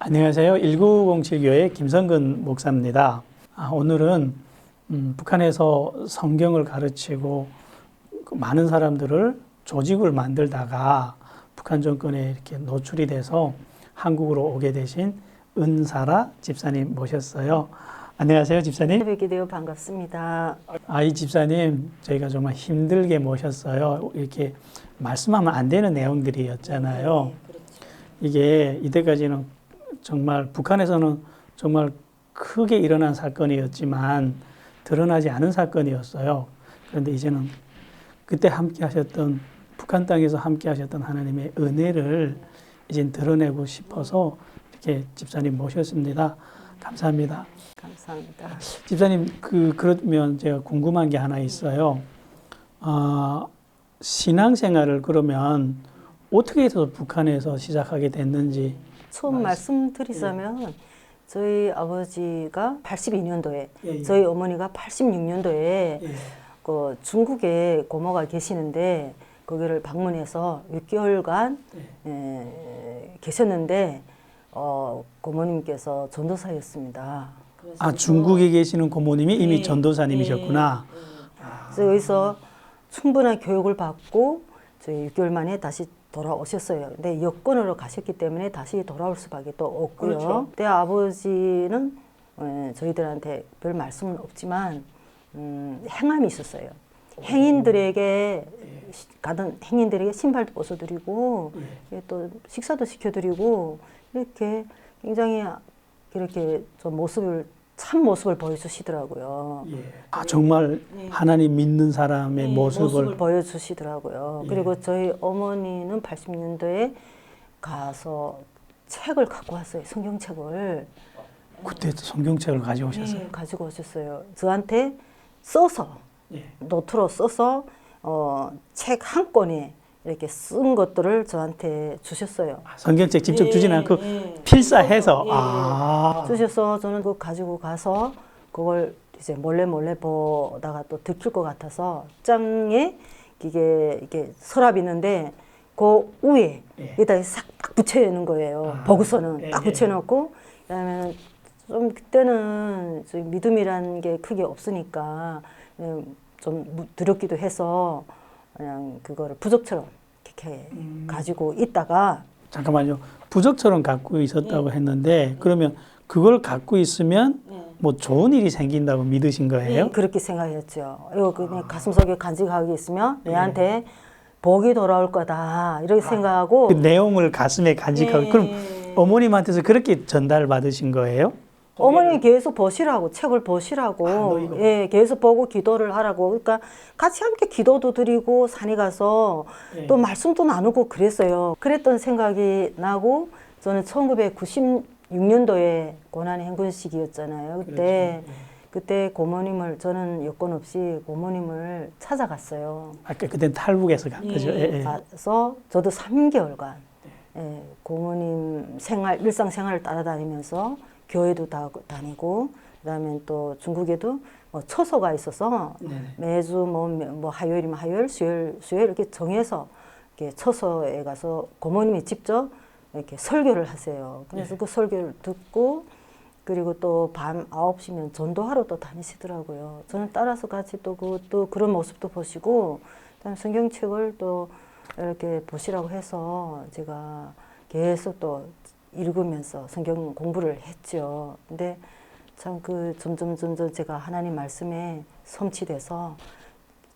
안녕하세요. 1907교회 김성근 목사입니다. 오늘은 북한에서 성경을 가르치고 많은 사람들을 조직을 만들다가 북한 정권에 이렇게 노출이 돼서 한국으로 오게 되신 은사라 집사님 모셨어요. 안녕하세요, 집사님. 뵙게 되어 반갑습니다. 이 집사님 저희가 정말 힘들게 모셨어요. 이렇게 말씀하면 안 되는 내용들이었잖아요. 네, 그렇죠. 이게 이때까지는 정말 북한에서는 정말 크게 일어난 사건이었지만 드러나지 않은 사건이었어요. 그런데 이제는 그때 함께 하셨던 북한 땅에서 함께 하셨던 하나님의 은혜를 이제 드러내고 싶어서 이렇게 집사님 모셨습니다. 감사합니다. 감사합니다. 집사님, 그러면 제가 궁금한 게 하나 있어요. 신앙생활을 그러면 어떻게 해서 북한에서 시작하게 됐는지. 처음 말씀드리자면 저희 아버지가 82년도에 예. 저희 어머니가 86년도에 예. 그 중국에 고모가 계시는데 거기를 방문해서 6개월간 계셨는데 고모님께서 전도사였습니다. 중국에 계시는 고모님이 이미 전도사님이셨구나. 그래서 여기서 충분한 교육을 받고 저희 6개월 만에 다시 돌아오셨어요. 근데 여권으로 가셨기 때문에 다시 돌아올 수밖에 또 없고요. 그렇죠. 그때 아버지는 저희들한테 별 말씀은 없지만 행함이 있었어요. 행인들에게 가던 행인들에게 신발도 벗어드리고 또 식사도 시켜드리고 이렇게 굉장히 이렇게 좀 참 모습을 보여주시더라고요. 정말 하나님 믿는 사람의 모습을 보여주시더라고요. 그리고 저희 어머니는 80년도에 가서 책을 갖고 왔어요. 성경책을. 그때 성경책을 가져오셨어요. 가지고 오셨어요. 저한테 써서 노트로 써서 책 한 권에 이렇게 쓴 것들을 저한테 주셨어요. 성경책 직접 주진 않고 필사해서 주셔서 저는 그거 가지고 가서 그걸 이제 몰래 보다가 또 들킬 것 같아서 장에 이게 서랍이 있는데 그 위에 여기다 싹 붙여놓는 거예요. 보고서는 딱 붙여놓고 그다음에 좀 그때는 믿음이라는 게 크게 없으니까 좀 두렵기도 해서 그냥 그거를 부적처럼 이렇게 가지고 있다가 잠깐만요. 부적처럼 갖고 있었다고 했는데 그러면 그걸 갖고 있으면 뭐 좋은 일이 생긴다고 믿으신 거예요? 그렇게 생각했죠. 이거 그냥 가슴속에 간직하고 있으면 내한테 복이 돌아올 거다 이렇게 생각하고 그 내용을 가슴에 간직하고 그럼 어머님한테서 그렇게 전달 받으신 거예요? 어머니 계속 보시라고 책을 보시라고 계속 보고 기도를 하라고 그러니까 같이 함께 기도도 드리고 산에 가서 또 말씀도 나누고 그랬어요. 그랬던 생각이 나고 저는 1996년도에 고난의 행군 시기였잖아요. 그때 고모님을 저는 여권 없이 고모님을 찾아갔어요. 그때 탈북에서 간 거죠. 가서 저도 3개월간 고모님 일상생활을 따라다니면서 교회도 다니고 그다음에 또 중국에도 처소가 있어서 매주 뭐 화요일이면 화요일, 수요일 이렇게 정해서 이렇게 처소에 가서 고모님이 직접 이렇게 설교를 하세요. 그래서 그 설교를 듣고 그리고 또 밤 9시면 전도하러 또 다니시더라고요. 저는 따라서 같이 또 그런 모습도 보시고 그다음에 성경책을 또 이렇게 보시라고 해서 제가 계속 또 읽으면서 성경 공부를 했죠. 근데 참 점점 제가 하나님 말씀에 섬치돼서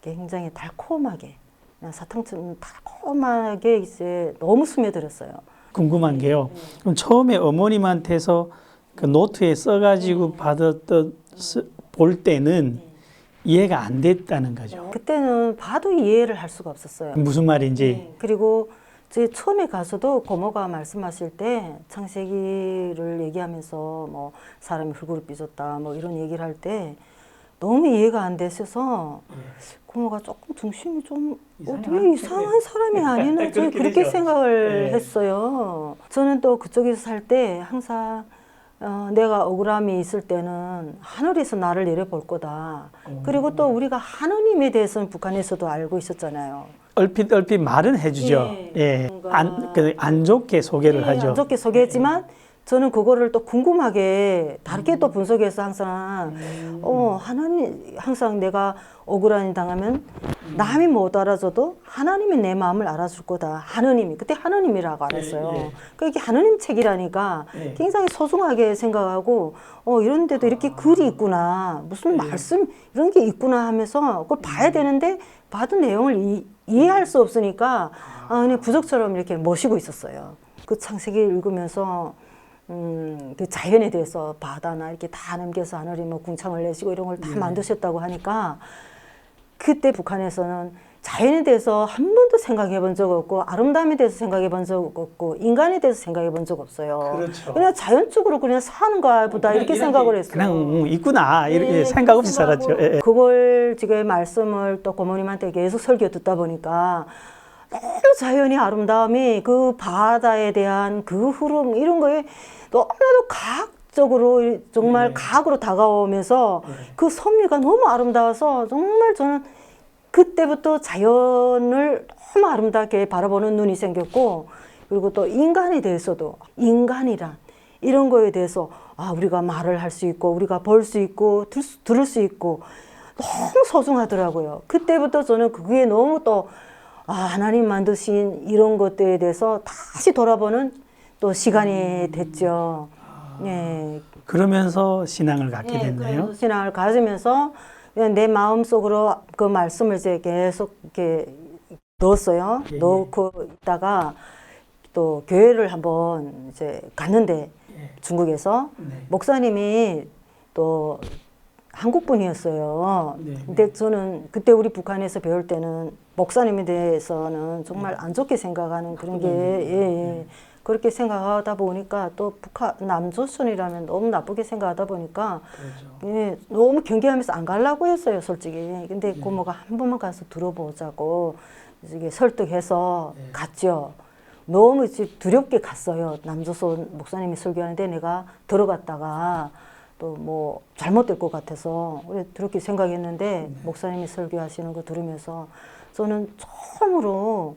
굉장히 달콤하게 그냥 사탕처럼 달콤하게 이제 너무 스며들었어요. 궁금한 게요. 그럼 처음에 어머님한테서 그 노트에 써가지고 받았던 볼 때는 이해가 안 됐다는 거죠. 그때는 봐도 이해를 할 수가 없었어요. 무슨 말인지. 그리고 제 처음에 가서도 고모가 말씀하실 때 창세기를 얘기하면서 뭐 사람이 흙으로 빚었다 뭐 이런 얘기를 할 때 너무 이해가 안 됐어서 고모가 조금 중심이 좀 어떻게 이상한 사람이 아니나 저는 그렇게 생각을 했어요. 저는 또 그쪽에서 살 때 항상 내가 억울함이 있을 때는 하늘에서 나를 내려볼 거다. 그리고 또 우리가 하느님에 대해서는 북한에서도 알고 있었잖아요. 얼핏 말은 해주죠. 안 좋게 소개를 하죠. 안 좋게 소개했지만 저는 그거를 또 궁금하게 다르게 또 분석해서 항상 하나님 항상 내가 억울한 일 당하면 남이 못 알아줘도 하나님이 내 마음을 알아줄 거다. 하느님이 그때 하느님이라고 알았어요. 예. 그게 하느님 책이라니까 예. 굉장히 소중하게 생각하고 이런 데도 이렇게 글이 있구나. 무슨 말씀 이런 게 있구나 하면서 그걸 봐야 되는데 받은 내용을 이해할 수 없으니까 그냥 부적처럼 이렇게 모시고 있었어요. 그 창세기 읽으면서 그 자연에 대해서 바다나 이렇게 다 넘겨서 하늘이 뭐 궁창을 내시고 이런 걸 다 만드셨다고 하니까 그때 북한에서는 자연에 대해서 한 번도 생각해 본 적 없고 아름다움에 대해서 생각해 본 적 없고 인간에 대해서 생각해 본 적 없어요. 그렇죠. 그냥 자연적으로 그냥 사는가 보다 이렇게 생각을 했어요. 그냥 있구나 이렇게 생각 없이 살았죠. 예. 그걸 지금 말씀을 또 고모님한테 계속 설교 듣다 보니까 너무 자연의 아름다움이 그 바다에 대한 그 흐름 이런 거에 너무나도 과학적으로 정말 과학으로 다가오면서 그 섭리가 너무 아름다워서 정말 저는 그때부터 자연을 너무 아름답게 바라보는 눈이 생겼고 그리고 또 인간에 대해서도 인간이란 이런 거에 대해서 우리가 말을 할 수 있고 우리가 볼 수 있고 들을 수 있고 너무 소중하더라고요. 그때부터 저는 그게 너무 또 하나님 만드신 이런 것들에 대해서 다시 돌아보는 또 시간이 됐죠. 예. 그러면서 신앙을 갖게 예, 됐나요? 그래서 신앙을 가지면서 그냥 내 마음 속으로 그 말씀을 이제 계속 이렇게 넣었어요. 예. 넣고 있다가 또 교회를 한번 이제 갔는데 중국에서 목사님이 또 한국 분이었어요. 근데 저는 그때 우리 북한에서 배울 때는 목사님에 대해서는 정말 안 좋게 생각하는 그런 게 그렇게 생각하다 보니까 또 북한 남조선이라면 너무 나쁘게 생각하다 보니까 너무 경계하면서 안 가려고 했어요, 솔직히. 근데 고모가 한 번만 가서 들어보자고 이게 설득해서 갔죠. 너무 두렵게 갔어요. 남조선 목사님이 설교하는데 내가 들어갔다가 또 뭐 잘못될 것 같아서 그렇게 생각했는데 목사님이 설교하시는 거 들으면서 저는 처음으로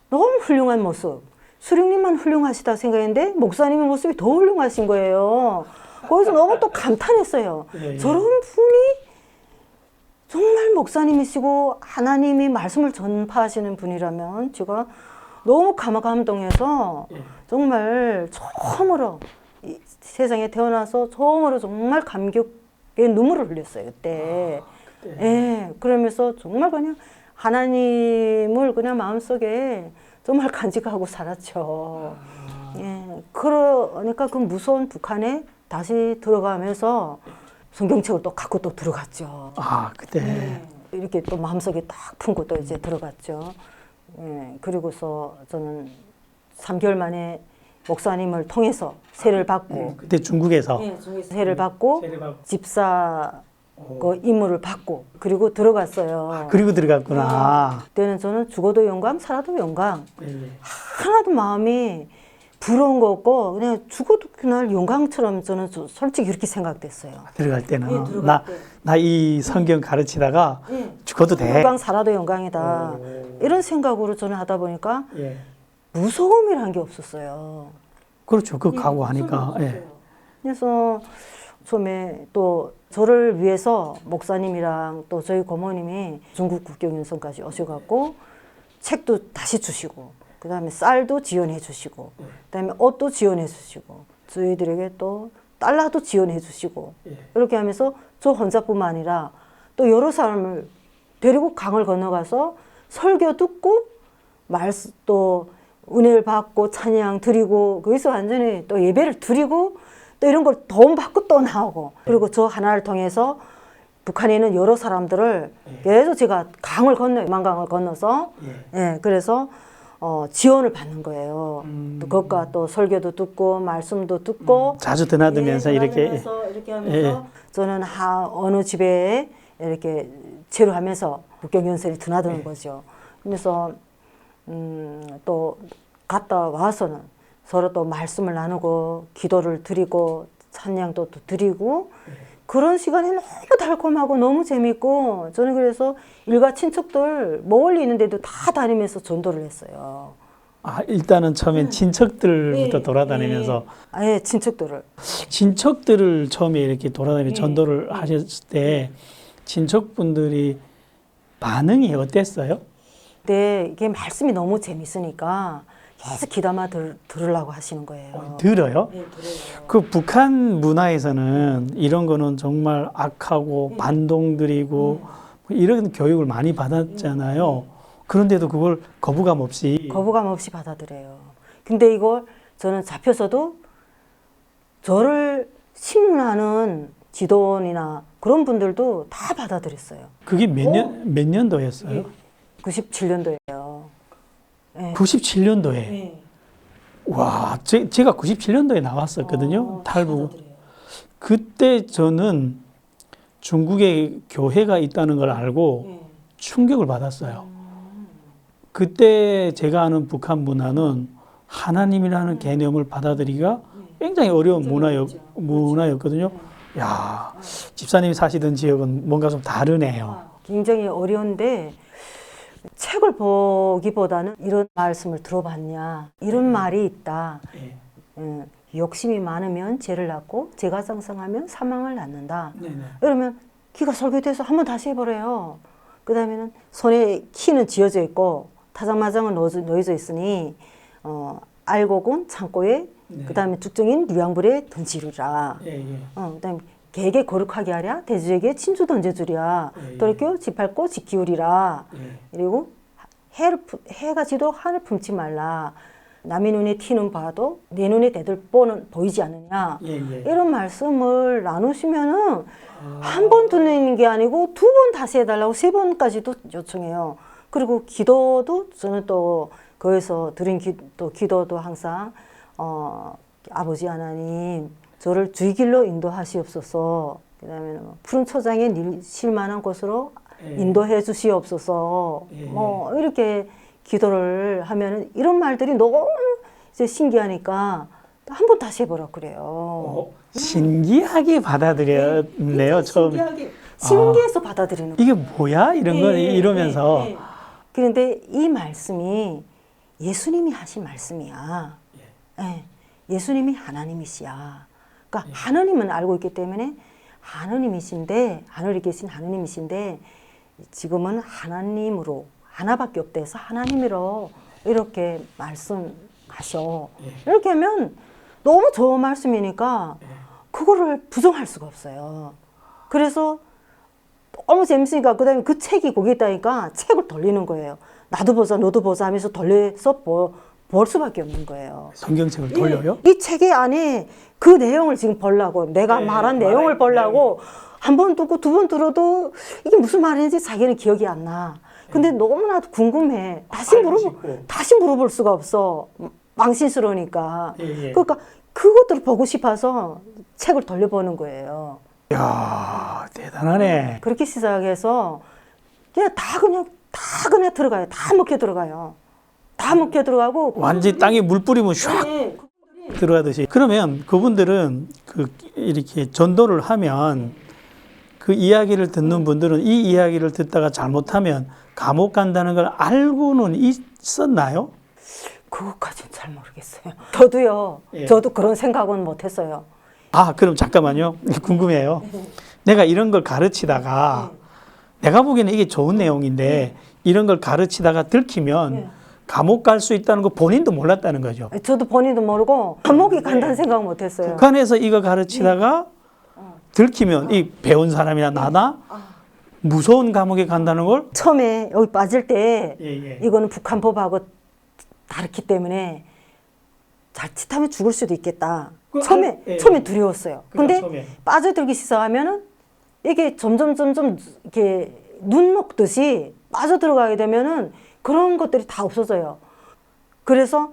너무 훌륭한 모습 수령님만 훌륭하시다 생각했는데 목사님의 모습이 더 훌륭하신 거예요. 거기서 너무 또 감탄했어요. 저런 분이 정말 목사님이시고 하나님이 말씀을 전파하시는 분이라면 제가 너무 감동해서 정말 처음으로 세상에 태어나서 처음으로 정말 감격의 눈물을 흘렸어요. 그때. 예, 그러면서 정말 그냥 하나님을 그냥 마음속에 정말 간직하고 살았죠. 예, 그러니까 그 무서운 북한에 다시 들어가면서 성경책을 또 갖고 또 들어갔죠. 그때. 이렇게 또 마음속에 딱 품고 또 이제 들어갔죠. 예, 그리고서 저는 3개월 만에 목사님을 통해서 세를 받고 그때 중국에서 세를 받고 집사 그 임무를 받고 그리고 들어갔어요. 그리고 들어갔구나. 그때는 저는 죽어도 영광, 살아도 영광. 하나도 마음이 부러운 거 없고 그냥 죽어도 그날 영광처럼 저는 솔직히 그렇게 생각됐어요. 들어갈 때는 들어갈 때. 나 이 성경 가르치다가 죽어도 돼. 영광, 살아도 영광이다. 이런 생각으로 저는 하다 보니까 무서움이란 게 없었어요. 그렇죠. 그 각오하니까. 그래서 처음에 또 저를 위해서 목사님이랑 또 저희 고모님이 중국 국경연선까지 오셔갖고 책도 다시 주시고 그 다음에 쌀도 지원해 주시고 그 다음에 옷도 지원해 주시고 저희들에게 또 달러도 지원해 주시고 이렇게 하면서 저 혼자뿐만 아니라 또 여러 사람을 데리고 강을 건너가서 설교 듣고 말씀 또 은혜를 받고 찬양 드리고 거기서 완전히 또 예배를 드리고 또 이런 걸 돈 받고 또 나오고 그리고 저 하나를 통해서 북한에 있는 여러 사람들을 계속 제가 강을 건너요. 만강을 건너서 그래서 지원을 받는 거예요. 또 그것과 또 설교도 듣고 말씀도 듣고 자주 드나들면서 이렇게 하면서 저는 어느 집에 이렇게 체류하면서 국경연설이 드나드는 거죠. 그래서 또 갔다 와서는 서로 또 말씀을 나누고 기도를 드리고 찬양도 또 드리고 그런 시간이 너무 달콤하고 너무 재밌고 저는 그래서 일가 친척들 멀리 있는데도 다 다니면서 전도를 했어요. 아, 일단은 처음엔 친척들부터 돌아다니면서 아예 친척들을. 친척들을 처음에 이렇게 돌아다니며 전도를 하셨을 때 친척분들이 반응이 어땠어요? 근데 이게 말씀이 너무 재밌으니까 계속 귀담아 들으려고 하시는 거예요. 들어요? 네, 들어요. 그 북한 문화에서는 이런 거는 정말 악하고 반동들이고 이런 교육을 많이 받았잖아요. 그런데도 그걸 거부감 없이 거부감 없이 받아들여요. 근데 이걸 저는 잡혀서도 저를 신문하는 지도원이나 그런 분들도 다 받아들였어요. 그게 몇 년도였어요? 97년도예요. 97년도에. 와, 제가 97년도에 나왔었거든요. 탈북. 그때 저는 중국에 교회가 있다는 걸 알고 충격을 받았어요. 그때 제가 아는 북한 문화는 하나님이라는 개념을 받아들이기가 굉장히 어려운 문화였거든요. 야, 집사님이 사시던 지역은 뭔가 좀 다르네요. 굉장히 어려운데 책을 보기보다는 이런 말씀을 들어봤냐 이런 말이 있다. 욕심이 많으면 죄를 낳고 죄가 장성하면 사망을 낳는다. 그러면 귀가 설교돼서 한번 다시 해보래요. 그 다음에는 손에 키는 쥐어져 있고 타장마장은 놓여져 있으니 알곡은 창고에 그 다음에 죽정인 유양불에 던지리라. 그 다음에 개에게 거룩하게 하랴 대주에게 친주 던져주랴 돌이켜 지밟고 지키우리라. 그리고 해가 지도록 하늘 품지 말라. 남의 눈에 티는 봐도 내 눈에 대들 뻔은 보이지 않느냐. 이런 말씀을 나누시면은 한 번 듣는 게 아니고 두 번 다시 해달라고 세 번까지도 요청해요. 그리고 기도도 저는 또 거기서 드린 기도도 항상 아버지 하나님 저를 주의 길로 인도하시옵소서. 그다음에 푸른 초장에 실 만한 곳으로 인도해 주시옵소서. 뭐 이렇게 기도를 하면은 이런 말들이 너무 이제 신기하니까 한 번 다시 해보라 그래요. 신기하게 받아들였네요, 처음에. 신기해서 받아들이는 이게 뭐야? 이런 거 이러면서. 그런데 이 말씀이 예수님이 하신 말씀이야. 예수님이 하나님이시야. 그러니까 하나님은 알고 있기 때문에 하나님이신데 하늘에 계신 하나님이신데 지금은 하나님으로 하나밖에 없대서 하나님으로 이렇게 말씀하셔. 이렇게 하면 너무 좋은 말씀이니까 그거를 부정할 수가 없어요. 그래서 너무 재밌으니까 그다음에 그 책이 거기 있다니까 책을 돌리는 거예요. 나도 보자 너도 보자 하면서 돌려서 볼 수밖에 없는 거예요. 성경책을 돌려요? 이 책의 안에 그 내용을 지금 보려고 내가 말한 내용을 보려고 한 번 듣고 두 번 들어도 이게 무슨 말인지 자기는 기억이 안 나. 근데 너무나도 궁금해. 다시 물어볼 수가 없어. 망신스러우니까. 그러니까 그것들을 보고 싶어서 책을 돌려보는 거예요. 이야, 대단하네. 그렇게 시작해서 그냥 다 그냥 들어가요. 다 먹혀 들어가요. 다 먹혀 들어가고 완전히 땅에 물 뿌리면 샥 들어가듯이. 그러면 그분들은 이렇게 전도를 하면 그 이야기를 듣는 분들은 이 이야기를 듣다가 잘못하면 감옥 간다는 걸 알고는 있었나요? 그것까지는 잘 모르겠어요. 저도요. 저도 그런 생각은 못했어요. 아, 그럼 잠깐만요. 궁금해요. 내가 이런 걸 가르치다가 내가 보기에는 이게 좋은 내용인데 이런 걸 가르치다가 들키면 감옥 갈 수 있다는 거 본인도 몰랐다는 거죠. 저도 본인도 모르고 감옥에 간다는 생각 못했어요. 북한에서 이거 가르치다가 들키면 이 배운 사람이나 나나 무서운 감옥에 간다는 걸 처음에 여기 빠질 때 이거는 북한법하고 다르기 때문에 자칫하면 죽을 수도 있겠다. 처음에 두려웠어요. 근데 빠져들기 시작하면은 이게 점점 이렇게 눈 녹듯이 빠져들어가게 되면은 그런 것들이 다 없어져요. 그래서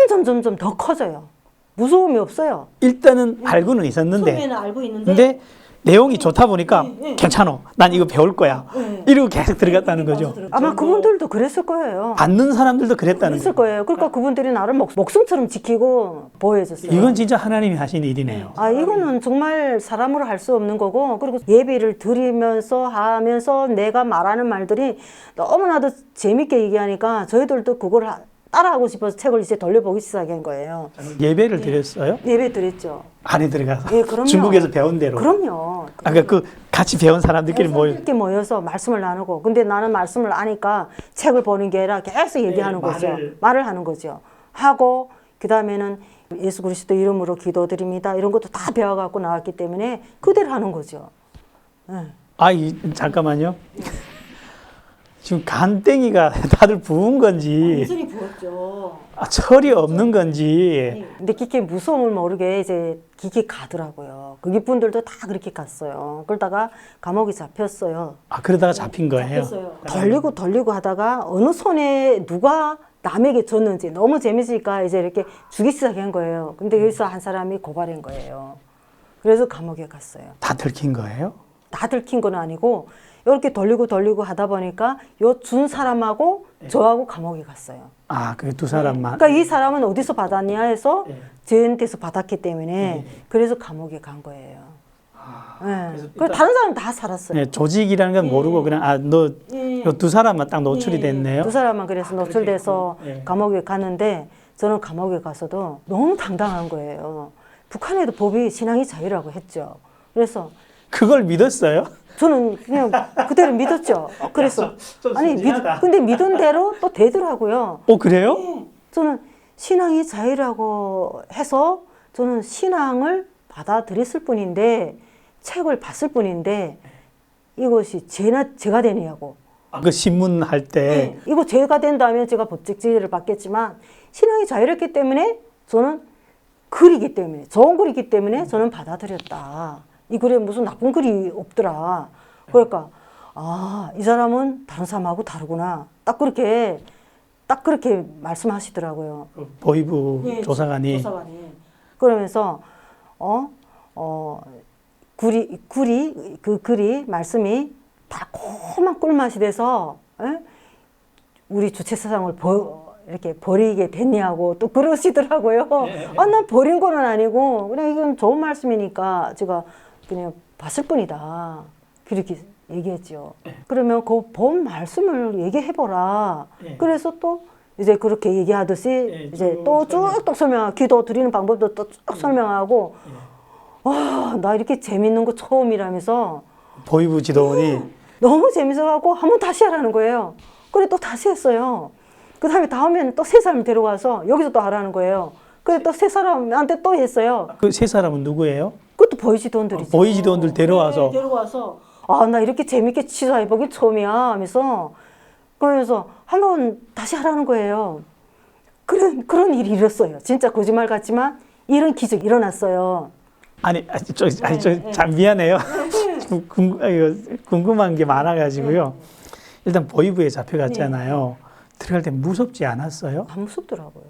점점 더 커져요. 무서움이 없어요. 일단은 알고는 있었는데 처음에는 알고 있는데 근데 내용이 좋다 보니까 괜찮아. 난 이거 배울 거야. 이러고 계속 들어갔다는 거죠. 아마 그분들도 그랬을 거예요. 받는 사람들도 그랬다는 그랬을 거예요. 거예요. 그러니까 그분들이 나를 목숨처럼 지키고 보호해줬어요. 이건 진짜 하나님이 하신 일이네요. 이거는 정말 사람으로 할 수 없는 거고, 그리고 예배를 드리면서 하면서 내가 말하는 말들이 너무나도 재밌게 얘기하니까 저희들도 그걸 따라하고 싶어서 책을 이제 돌려보기 시작한 거예요. 예배를 드렸어요? 예배 드렸죠. 안에 들어가서 예, 그럼요. 중국에서 배운 대로. 그럼요. 아까 그 같이 배운 사람들끼리 모여. 이렇게 모여서 말씀을 나누고, 근데 나는 말씀을 아니까 책을 보는 게 아니라 계속 얘기하는 거죠. 말을 하는 거죠. 하고 그 다음에는 예수 그리스도 이름으로 기도드립니다. 이런 것도 다 배워갖고 나왔기 때문에 그대로 하는 거죠. 예. 잠깐만요. 지금 간땡이가 다들 부은 건지, 완전히 부었죠. 철이 없는 건지. 근데 그게 무서움을 모르게 이제 기계 가더라고요. 거기 분들도 다 그렇게 갔어요. 그러다가 감옥에 잡혔어요. 그러다가 잡힌 거예요. 돌리고 하다가 어느 손에 누가 남에게 줬는지 너무 재밌으니까 이제 이렇게 주기 시작한 거예요. 근데 여기서 한 사람이 고발한 거예요. 그래서 감옥에 갔어요. 다 들킨 거예요? 다 들킨 건 아니고 이렇게 돌리고 하다 보니까 요 준 사람하고 저하고 감옥에 갔어요. 그 두 사람만. 그러니까 이 사람은 어디서 받았냐 해서 저한테서 받았기 때문에 그래서 감옥에 간 거예요. 그래서 다른 사람 다 살았어요. 조직이라는 건 모르고 그냥 너 두 사람만 딱 노출이 됐네요. 두 사람만 그래서 노출돼서 감옥에 갔는데 저는 감옥에 가서도 너무 당당한 거예요. 북한에도 법이 신앙이 자유라고 했죠. 그래서 그걸 믿었어요? 저는 그냥 그대로 믿었죠. 그래서 근데 믿은 대로 또 되더라고요. 그래요? 저는 신앙이 자유라고 해서 저는 신앙을 받아들였을 뿐인데 책을 봤을 뿐인데 이것이 제가 되냐고. 그 신문 할 때. 이거 제가 된다면 제가 법적 지위를 받겠지만 신앙이 자유롭기 때문에 저는 글이기 때문에 좋은 글이기 때문에 저는 받아들였다. 이 글에 무슨 나쁜 글이 없더라. 그러니까 이 사람은 다른 사람하고 다르구나. 딱 그렇게 말씀하시더라고요. 보이부 조사관이. 그러면서 글이 말씀이 달콤한 꿀맛이 돼서 우리 주체사상을 이렇게 버리게 됐냐고 또 그러시더라고요. 난 버린 거는 아니고 그냥 이건 좋은 말씀이니까 제가 그냥 봤을 뿐이다. 그렇게 얘기했죠. 그러면 그 본 말씀을 얘기해보라. 그래서 또 이제 그렇게 얘기하듯이 이제 또 쭉 설명하고 기도 드리는 방법도 또 쭉 설명하고 나 이렇게 재밌는 거 처음이라면서 보이부 지도원이 너무 재밌어갖고 한번 다시 하라는 거예요. 그래 또 다시 했어요. 그 다음에는 또 세 사람 데려와서 여기서 또 하라는 거예요. 그래 또 세 사람한테 또 했어요. 그 세 사람은 누구예요? 그것도 보이지도원들이죠. 보이지도원들 데려와서. 데려와서 나 이렇게 재밌게 취사해보기 처음이야 하면서 그러면서 한번 다시 하라는 거예요. 그런 일이 일었어요. 진짜 거짓말 같지만 이런 기적이 일어났어요. 참 미안해요. 궁금한 게 많아가지고요. 일단 보이부에 잡혀갔잖아요. 들어갈 때 무섭지 않았어요? 안 무섭더라고요.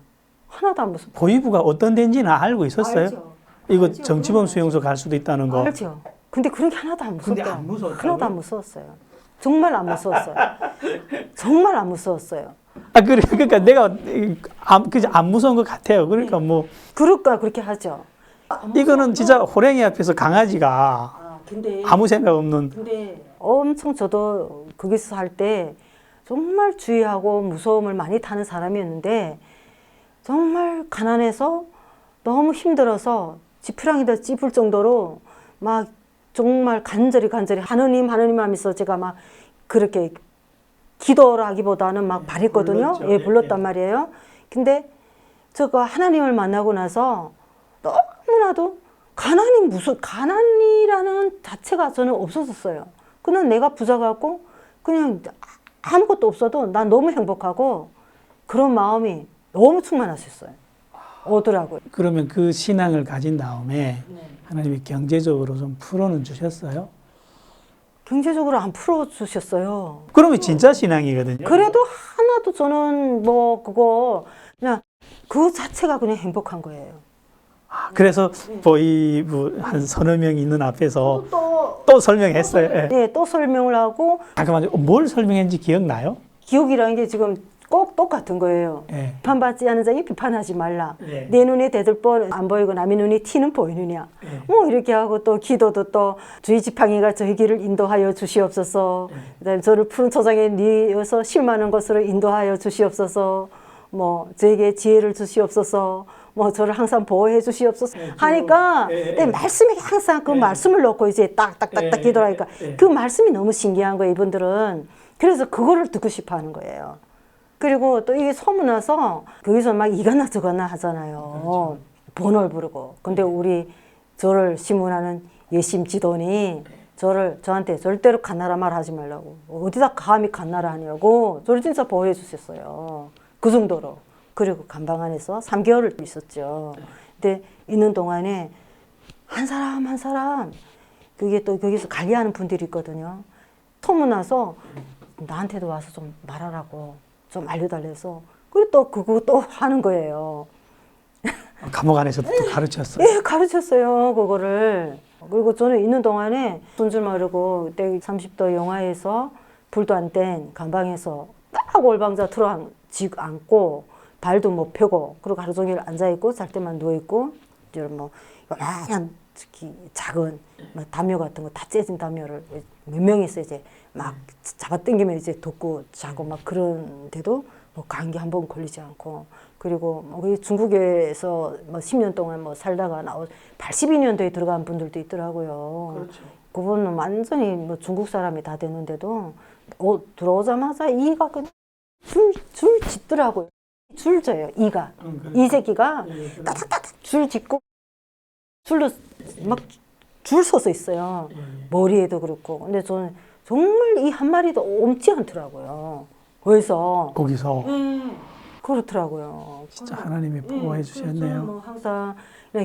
하나도 안 무섭더라고요. 보이부가 어떤 데인지는 알고 있었어요? 알죠. 이거 정치범 수용소 갈 수도 있다는 거. 알죠. 근데 그런 게 하나도 안 무섭더라고요. 근데 안 무서웠다고요? 하나도 안 무서웠어요. 정말 안 무서웠어요. 정말 안 무서웠어요. 그러니까 내가 안 무서운 것 같아요. 그러니까 그럴까 그렇게 하죠. 이거는 진짜 호랭이 앞에서 강아지가 근데 아무 생각 없는. 근데 엄청 저도 거기서 할 때 정말 주의하고 무서움을 많이 타는 사람이었는데 정말 가난해서 너무 힘들어서 지푸라기다 찝을 정도로 막 정말 간절히 하느님 하면서 제가 막 그렇게 기도라기보다는 막 바랬거든요. 불렀죠. 불렀단 말이에요. 근데 제가 하나님을 만나고 나서 너무나도 가난이라는 자체가 저는 없어졌어요. 그냥 내가 부자 같고 그냥 아무것도 없어도 난 너무 행복하고 그런 마음이 너무 충만하셨어요. 오더라고요. 그러면 그 신앙을 가진 다음에 하나님이 경제적으로 좀 풀어는 주셨어요? 경제적으로 안 풀어주셨어요. 그러면 진짜 신앙이거든요. 그래도 하나도 저는 그냥 그 자체가 그냥 행복한 거예요. 그래서 보이부 한 서너 명 있는 앞에서 또 설명했어요. 네, 또 설명을 하고. 잠깐만요. 뭘 설명했는지 기억나요? 기억이라는 게 지금 꼭 똑같은 거예요. 비판받지 않은 자에게 비판하지 말라. 내 눈에 대들보 안 보이고 남의 눈에 티는 보이느냐. 이렇게 하고 또 기도도 또 주의 지팡이가 저희 길을 인도하여 주시옵소서. 그다음에 저를 푸른 초장에 뉘어서 실만한 것으로 인도하여 주시옵소서. 뭐 저에게 지혜를 주시옵소서, 뭐 저를 항상 보호해 주시옵소서 하니까 내 말씀에 항상 그 말씀을 놓고 이제 딱딱딱딱 기도하니까 그 말씀이 너무 신기한 거예요, 이분들은. 그래서 그거를 듣고 싶어 하는 거예요. 그리고 또 이게 소문나서 거기서 막 이거나 저거나 하잖아요. 번호를 부르고. 근데 우리 저를 신문하는 예심 지도니 저한테 절대로 갓나라 말 하지 말라고. 어디다 감히 갓나라 하냐고. 저를 진짜 보호해 주셨어요. 그 정도로. 그리고 감방 안에서 3개월을 있었죠. 근데 있는 동안에 한 사람 한 사람 그게 또 거기서 관리하는 분들이 있거든요. 소문나서 나한테도 와서 좀 말하라고 좀 알려달래서 그리고 또 그거 또 하는 거예요. 감옥 안에서도 또 가르쳤어요. 예, 가르쳤어요, 그거를. 그리고 저는 있는 동안에 쏜 줄 모르고 그때 30도 영하에서 불도 안 뗀 감방에서 딱 올방자 들어앉고 발도 못 펴고 그리고 하루 종일 앉아있고 잘 때만 누워있고 이제 뭐 요만한 특히 작은 뭐 담요 같은 거 다 째진 담요를 몇 명이서 이제 막 잡아당기면 이제 덮고 자고 막 그런데도 뭐 감기 한 번 걸리지 않고 그리고 뭐 중국에서 뭐 10년 동안 뭐 살다가 82년도에 들어간 분들도 있더라고요. 그렇죠. 그분은 완전히 뭐 중국 사람이 다 됐는데도 들어오자마자 이가 그냥 줄 짓더라고요. 줄 져요, 이가. 이 새끼가 따닥따닥 줄 짓고 줄로 막 줄 서서 있어요. 머리에도 그렇고. 근데 저는 정말 이 한 마리도 옮지 않더라고요. 그래서 거기서 그렇더라고요. 진짜 하나님이 보호해 주셨네요. 뭐 항상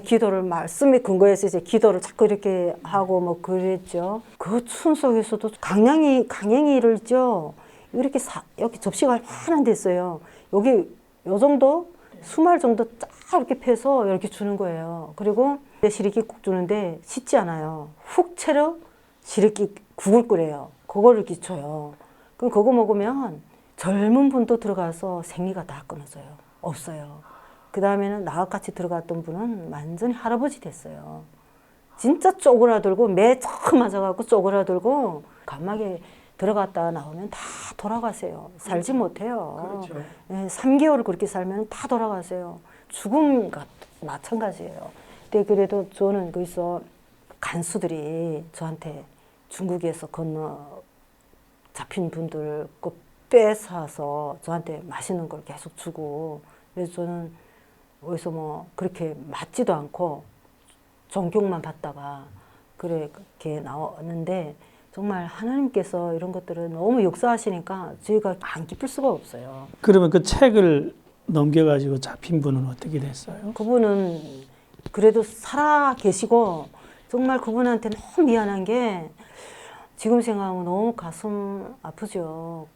기도를 말씀에 근거해서 이제 기도를 자꾸 이렇게 하고 뭐 그랬죠. 그 추운 속에서도 강행이를 죠. 이렇게 여기 접시가 얼마나 됐어요. 여기 요 정도 수말 정도 쫙 이렇게 패서 이렇게 주는 거예요. 그리고 시래기국 주는데 씻지 않아요. 훅 채려 시래기 국을 끓여요. 그거를 이렇게 줘요. 그럼 그거 먹으면 젊은 분도 들어가서 생리가 다 끊어져요. 없어요. 그 다음에는 나와 같이 들어갔던 분은 완전히 할아버지 됐어요. 진짜 쪼그라들고 매 처음 맞아갖고 쪼그라들고 감막에 들어갔다 나오면 다 돌아가세요. 살지 못해요. 그렇죠. 3개월을 그렇게 살면 다 돌아가세요. 죽음과 마찬가지예요. 근데 그래도 저는 거기서 간수들이 저한테 중국에서 건너 잡힌 분들 꼭 빼사서 저한테 맛있는 걸 계속 주고 그래서 저는 어디서 뭐 그렇게 맞지도 않고 존경만 받다가 그렇게 나왔는데 정말 하나님께서 이런 것들을 너무 역사하시니까 저희가 안 기쁠 수가 없어요. 그러면 그 책을 넘겨가지고 잡힌 분은 어떻게 됐어요? 그분은 그래도 살아 계시고 정말 그분한테 너무 미안한 게 지금 생각하면 너무 가슴 아프죠.